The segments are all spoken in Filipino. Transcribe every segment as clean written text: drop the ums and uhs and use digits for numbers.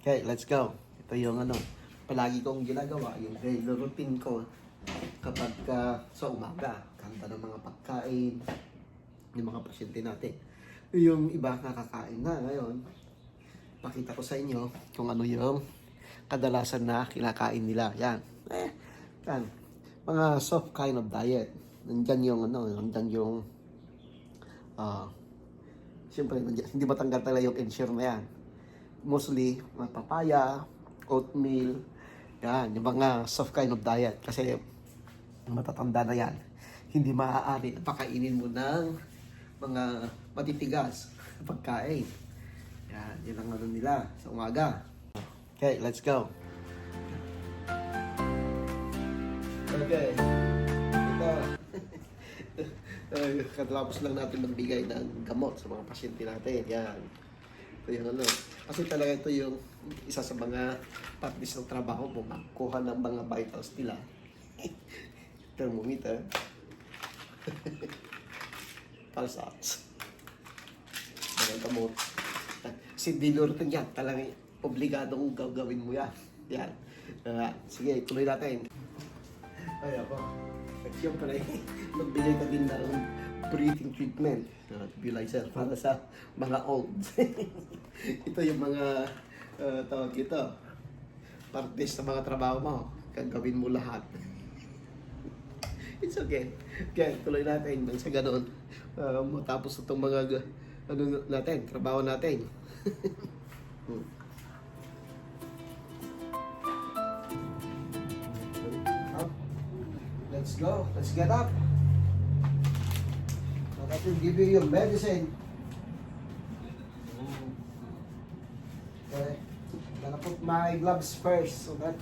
Okay, let's go. Ito yung palagi kong ginagawa, yung daily routine ko kapag sa umaga. Kanta ng mga pagkain, yung mga pasyente natin. Yung iba nakakain na ngayon. Pakita ko sa inyo kung ano yung kadalasan na kinakain nila. Yan. Yan. Mga soft kind of diet. Nandyan yung nandyan yung siyempre hindi matanggal talaga yung ensure na yan. Mostly, mga papaya, oatmeal, yan, yung mga soft kind of diet. Kasi, matatanda na yan. Hindi maaari na pakainin mo ng mga matitigas na pagkain. Yan, yun ang nila sa umaga. Okay, let's go. Okay. Ito. Katapos lang natin magbigay ng gamot sa mga pasyente natin. Yan. Ito yung Kasi talaga ito yung isa sa mga practice ng trabaho mo. Magkuha ng mga vitals nila. Thermometer. Pulse ox. Mga gamot. Si dinurtin yan. Talagang obligadong gawin mo yan. Yan. Sige, tuloy natin. Ay, ako. Siyempre, magbigay ka din ng breathing treatment. Nebulizer para sa mga olds. Ito yung mga tawag ito. Partes sa mga trabaho mo. Gagawin mo lahat. It's okay. Okay, tuloy natin. Nang sa ganun, matapos itong mga natin, trabaho natin. Let's go. Let's get up. I will give you your medicine. Okay. I'm gonna put my gloves first so that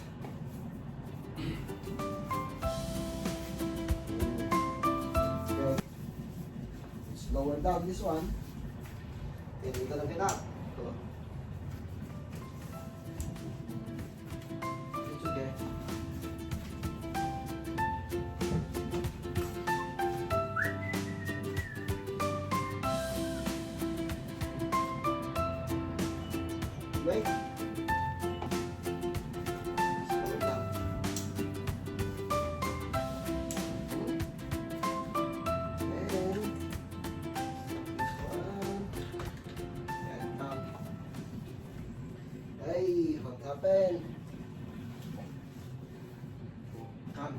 okay. Let's lower down this one. Then we're gonna get up. It's okay. Right? Slow it down. And this one. And down. Hey, what happened? Come.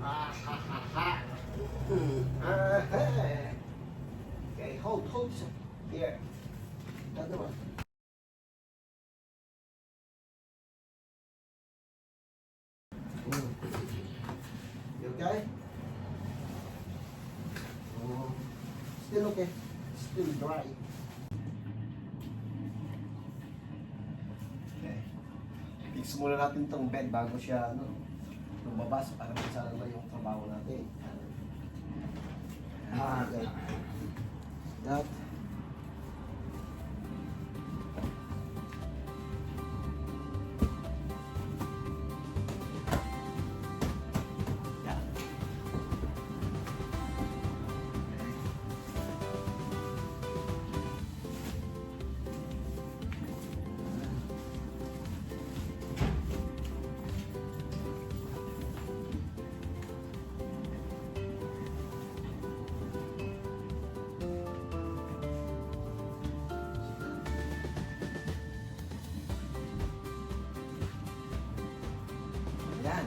Ah ha ha ha. Hey. Okay, hold. Here. Another one. You okay? Still okay. Still dry. Okay. Fix muna natin tong bed bago siya lumabas para masalan na yung trabaho natin. Okay. That. Yan.